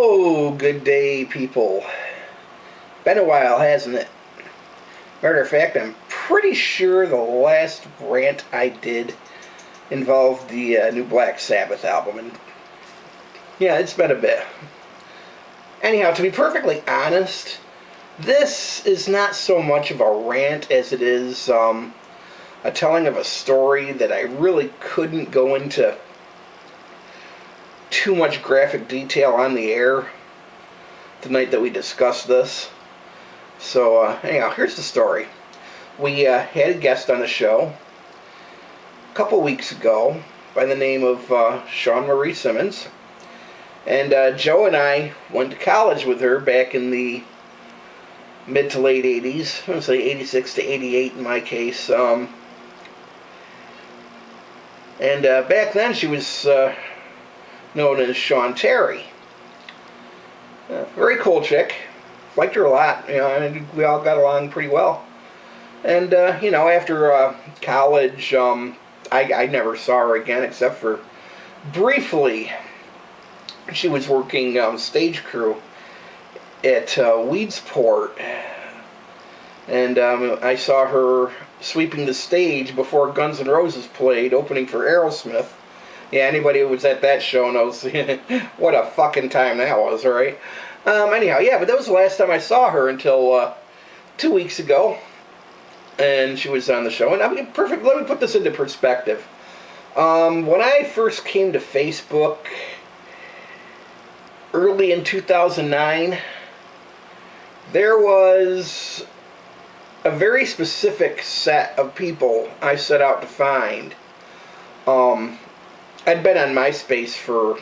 Hello, good day, people. Been a while, hasn't it? Matter of fact, I'm pretty sure the last rant I did involved the new Black Sabbath album, and yeah, it's been a bit. Anyhow, to be perfectly honest, this is not so much of a rant as it is a telling of a story that I really couldn't go into too much graphic detail on the air the night that we discussed this. So, anyhow, here's the story. We had a guest on the show a couple weeks ago by the name of Sean Marie Simmons. And Joe and I went to college with her back in the mid to late 80s. I would say 86 to 88 in my case. And back then she was known as Sean Terry. Very cool chick. Liked her a lot. You know, and we all got along pretty well. And you know, after college, I never saw her again except for briefly. She was working stage crew at Weedsport, and I saw her sweeping the stage before Guns N' Roses played, opening for Aerosmith. Yeah, anybody who was at that show knows what a fucking time that was, right? Anyhow, yeah, but that was the last time I saw her until 2 weeks ago, and she was on the show. And I mean, perfect. Let me put this into perspective. When I first came to Facebook early in 2009, there was a very specific set of people I set out to find. I'd been on MySpace for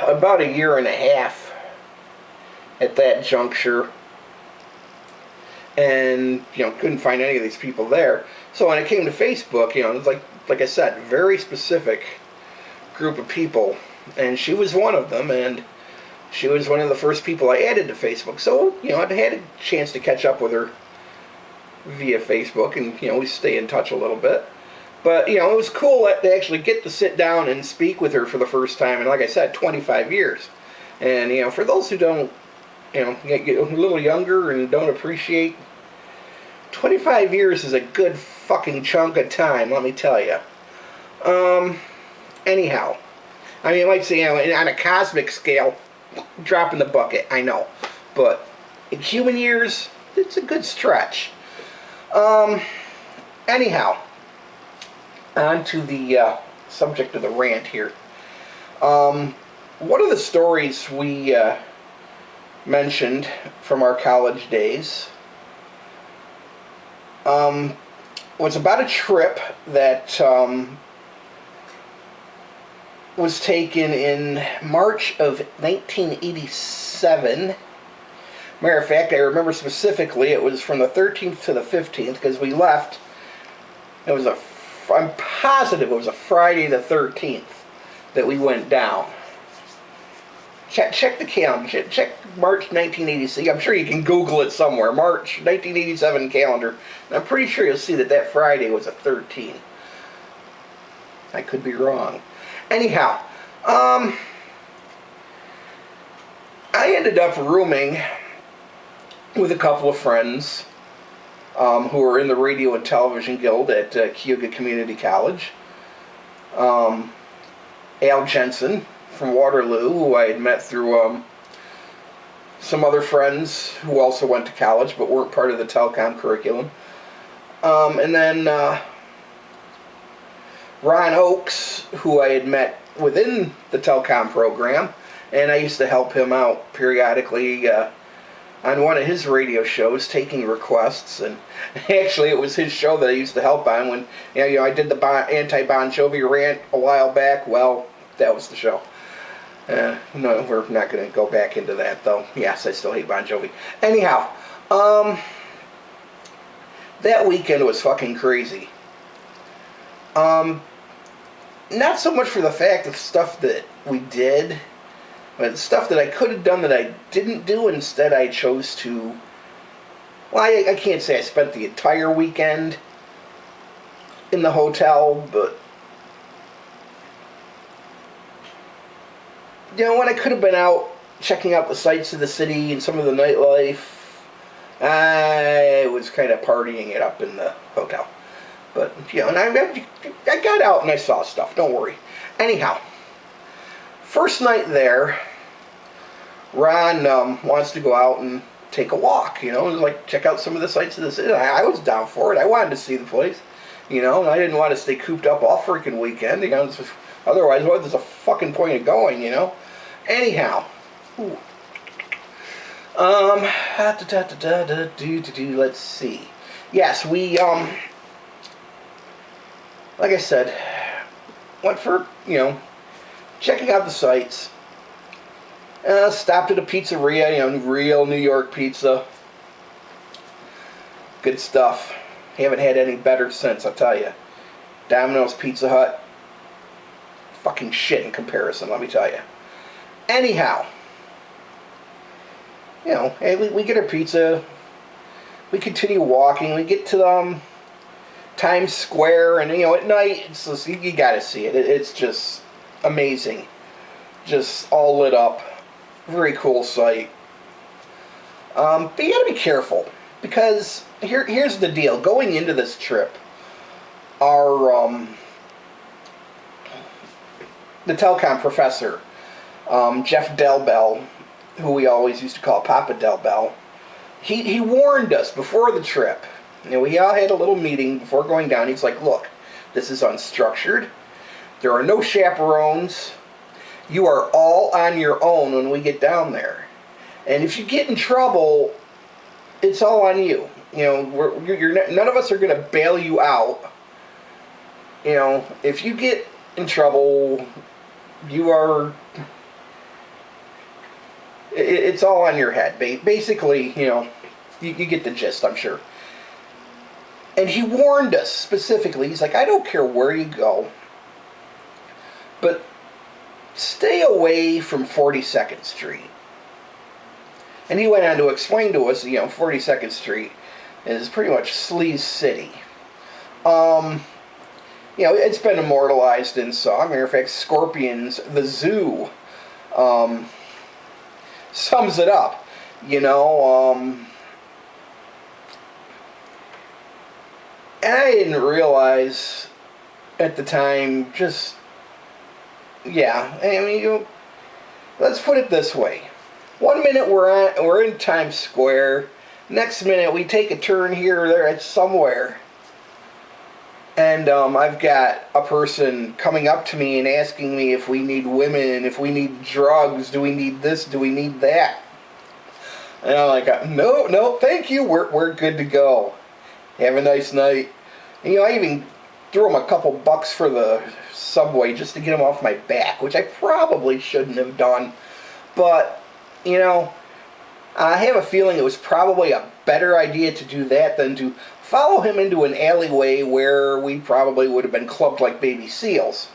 about a year and a half at that juncture, and you know, couldn't find any of these people there. So when it came to Facebook, you know, it was like I said, very specific group of people, and she was one of them, and she was one of the first people I added to Facebook. So you know, I'd had a chance to catch up with her via Facebook, and you know, we stay in touch a little bit. But, you know, it was cool to actually get to sit down and speak with her for the first time in, like I said, 25 years. And, you know, for those who don't, you know, get a little younger and don't appreciate, 25 years is a good fucking chunk of time, let me tell you. Anyhow, I mean, like, say, you know, on a cosmic scale, drop in the bucket, I know. But in human years, it's a good stretch. Anyhow, on to the subject of the rant here. One of the stories we mentioned from our college days was about a trip that was taken in March of 1987. Matter of fact, I remember specifically it was from the 13th to the 15th because we left. I'm positive it was a Friday the 13th that we went down. Check the calendar. Check March 1986. I'm sure you can Google it somewhere. March 1987 calendar. And I'm pretty sure you'll see that Friday was a 13. I could be wrong. Anyhow, I ended up rooming with a couple of friends who were in the Radio and Television Guild at Cayuga Community College. Al Jensen from Waterloo, who I had met through some other friends who also went to college but weren't part of the telecom curriculum. And then Ron Oakes, who I had met within the telecom program, and I used to help him out periodically on one of his radio shows, taking requests. And actually it was his show that I used to help on when you know I did the anti-Bon Jovi rant a while back. Well, that was the show. No, we're not going to go back into that, though. Yes, I still hate Bon Jovi. Anyhow, that weekend was fucking crazy. Not so much for the fact of stuff that we did, but stuff that I could have done that I didn't do. Instead, I chose to... Well, I can't say I spent the entire weekend in the hotel, but you know, when I could have been out checking out the sights of the city and some of the nightlife, I was kind of partying it up in the hotel. But, you know, and I got out and I saw stuff, don't worry. Anyhow, first night there, Ron wants to go out and take a walk, you know, like check out some of the sights of the city. I was down for it. I wanted to see the place, you know, and I didn't want to stay cooped up all freaking weekend, you know, otherwise what was the fucking point of going, you know? Anyhow, let's see. Yes, we, like I said, went for, you know, checking out the sights. Stopped at a pizzeria, you know, real New York pizza. Good stuff. Haven't had any better since, I'll tell you. Domino's, Pizza Hut, fucking shit in comparison, let me tell you. Anyhow, you know, hey, we get our pizza. We continue walking. We get to Times Square, and you know, at night, it's just, you gotta see it. It's just amazing, just all lit up. Very cool sight. But you gotta be careful, because here's the deal. Going into this trip, our the telecom professor, Jeff Delbell, who we always used to call Papa Delbell, he warned us before the trip. You know, we all had a little meeting before going down. He's like, look, this is unstructured. There are no chaperones. You are all on your own when we get down there. And if you get in trouble, it's all on you. You know, none of us are going to bail you out. You know, if you get in trouble, you are... It's all on your head. Basically, you know, you get the gist, I'm sure. And he warned us specifically. He's like, I don't care where you go, but stay away from 42nd Street. And he went on to explain to us, you know, 42nd Street is pretty much Sleaze City. You know, it's been immortalized in song. Matter of fact, Scorpions, The Zoo, sums it up. You know, and I didn't realize at the time, just, yeah, I mean, you know, let's put it this way. One minute we're in Times Square, next minute we take a turn here or there, it's somewhere. And I've got a person coming up to me and asking me if we need women, if we need drugs, do we need this, do we need that? And I'm like, no, thank you, we're good to go. Have a nice night. And, you know, I even threw him a couple bucks for the subway just to get him off my back, which I probably shouldn't have done. But, you know, I have a feeling it was probably a better idea to do that than to follow him into an alleyway where we probably would have been clubbed like baby seals.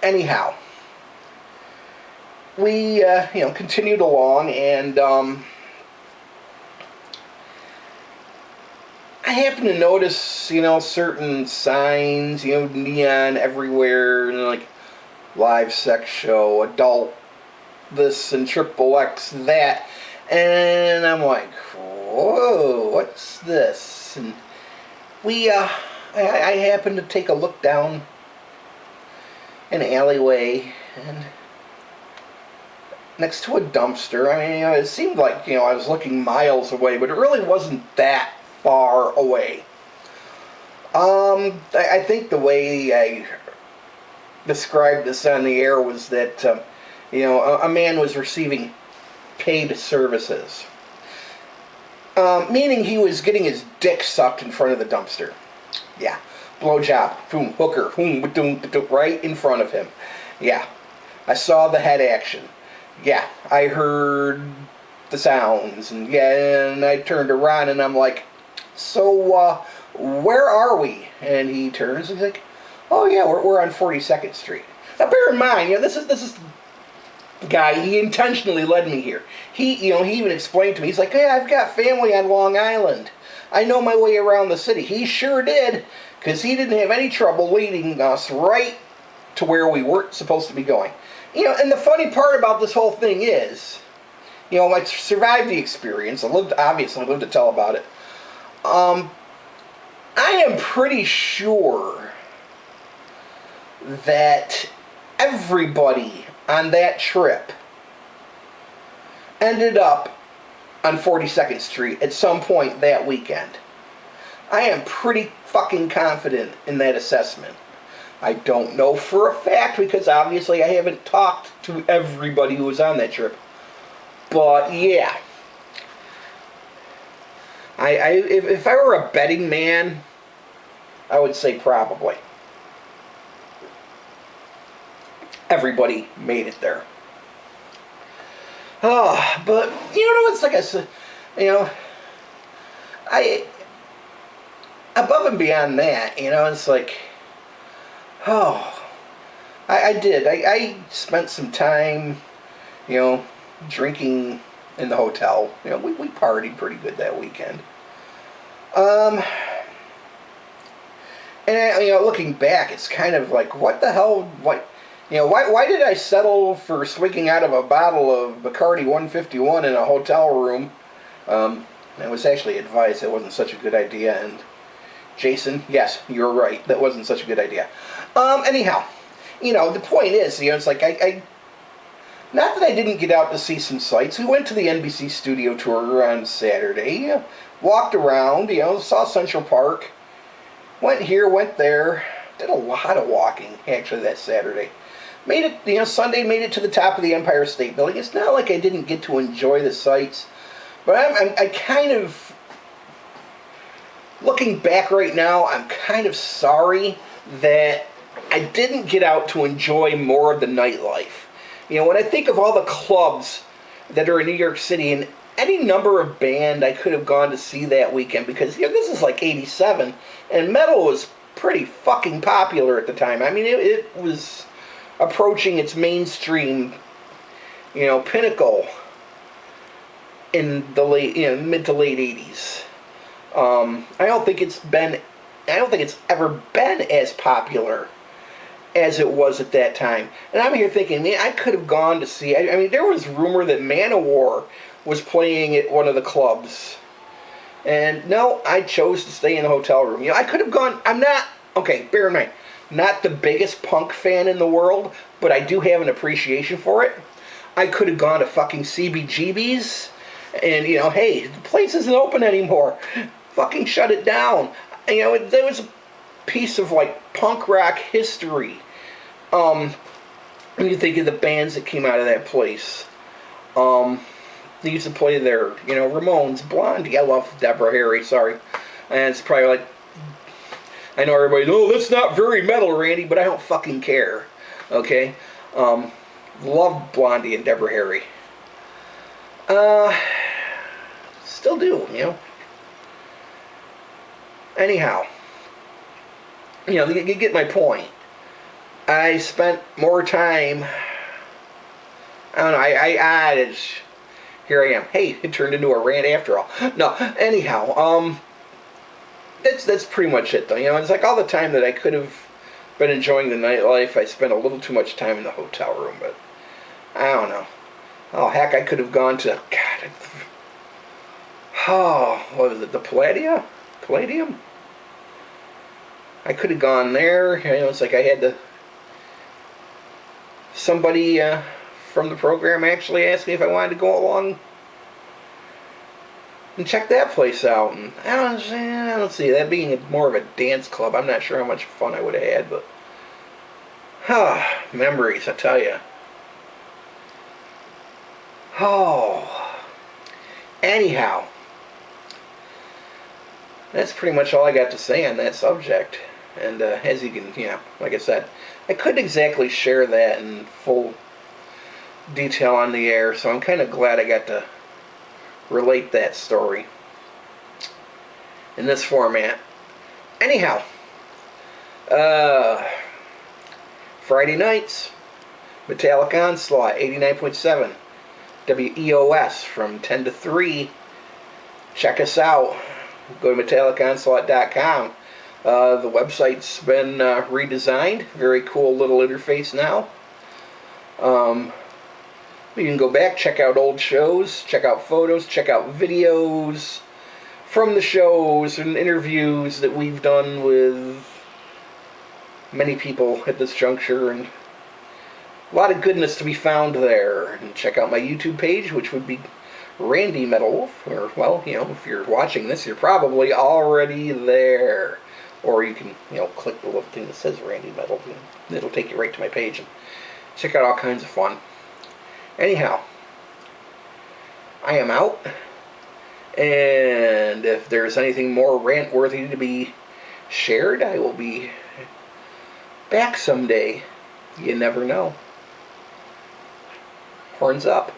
Anyhow, we, you know, continued along, and I happened to notice, you know, certain signs, you know, neon everywhere, and like live sex show, adult this and triple X that, and I'm like, whoa, what's this? And we, I happened to take a look down an alleyway, and next to a dumpster, I mean, you know, it seemed like, you know, I was looking miles away, but it really wasn't that far away. I think the way I described this on the air was that, you know, a man was receiving paid services. Meaning he was getting his dick sucked in front of the dumpster. Yeah. Blowjob. Boom. Hooker. Boom. Right in front of him. Yeah. I saw the head action. Yeah. I heard the sounds. And yeah, and I turned around and I'm like, so, where are we? And he turns and he's like, oh yeah, we're on 42nd Street. Now bear in mind, you know, this is the guy, he intentionally led me here. He even explained to me, he's like, hey, I've got family on Long Island. I know my way around the city. He sure did, because he didn't have any trouble leading us right to where we weren't supposed to be going. You know, and the funny part about this whole thing is, you know, I survived the experience. Obviously lived to tell about it. I am pretty sure that everybody on that trip ended up on 42nd Street at some point that weekend. I am pretty fucking confident in that assessment. I don't know for a fact because obviously I haven't talked to everybody who was on that trip. But yeah. If I were a betting man, I would say probably. Everybody made it there. Oh, but you know, it's like I said, you know, above and beyond that, you know, it's like, oh, I spent some time, you know, drinking in the hotel. You know, we partied pretty good that weekend. And you know, looking back, it's kind of like, what the hell, what, you know, why did I settle for swigging out of a bottle of Bacardi 151 in a hotel room? It was actually advised that wasn't such a good idea, and Jason, yes, you're right, that wasn't such a good idea. Anyhow, you know, the point is, you know, it's like, not that I didn't get out to see some sights. We went to the NBC studio tour on Saturday, walked around, you know, saw Central Park, went here, went there, did a lot of walking, actually, that Saturday. Made it, you know, Sunday made it to the top of the Empire State Building. It's not like I didn't get to enjoy the sights, but I kind of, looking back right now, I'm kind of sorry that I didn't get out to enjoy more of the nightlife. You know, when I think of all the clubs that are in New York City and any number of band I could have gone to see that weekend, because, you know, this is like 87, and metal was pretty fucking popular at the time. I mean, it was approaching its mainstream, you know, pinnacle in the late, you know, mid to late 80s. I don't think it's ever been as popular as it was at that time. And I'm here thinking, man, I could have gone to see, I mean, there was rumor that Manowar was playing at one of the clubs. And no, I chose to stay in a hotel room. You know, I could have gone, I'm not, okay, bear in mind, not the biggest punk fan in the world, but I do have an appreciation for it. I could have gone to fucking CBGB's, and, you know, hey, the place isn't open anymore. Fucking shut it down. You know, there was a piece of, like, punk rock history. When you think of the bands that came out of that place. They used to play there, you know, Ramones, Blondie. I love Deborah Harry, sorry. And it's probably like, I know everybody's, oh, that's not very metal, Randy, but I don't fucking care. Okay? Love Blondie and Deborah Harry. Still do, you know. Anyhow, you know, you get my point. I spent more time, I don't know, here I am. Hey, it turned into a rant after all. No, anyhow, that's pretty much it, though. You know, it's like all the time that I could have been enjoying the nightlife, I spent a little too much time in the hotel room, but I don't know. Oh, heck, I could have gone to, God, what was it, the Palladium? I could have gone there. You know, it's like I had somebody from the program actually asked me if I wanted to go along and check that place out. And I don't see that being more of a dance club. I'm not sure how much fun I would have had, but memories, I tell you. Oh, anyhow, that's pretty much all I got to say on that subject. And as you can, you know, like I said, I couldn't exactly share that in full detail on the air, so I'm kind of glad I got to relate that story in this format. Anyhow, Friday nights, Metallica Onslaught, 89.7, WEOS from 10 to 3. Check us out. Go to MetallicaOnslaught.com. The website's been redesigned. Very cool little interface now. You can go back, check out old shows, check out photos, check out videos from the shows and interviews that we've done with many people at this juncture, and a lot of goodness to be found there. And check out my YouTube page, which would be Randy Metalwulf, or, well, if you're watching this, you're probably already there. Or you can, click the little thing that says Randy Metal, and it'll take you right to my page, and check out all kinds of fun. Anyhow, I am out, and if there's anything more rant-worthy to be shared, I will be back someday. You never know. Horns up.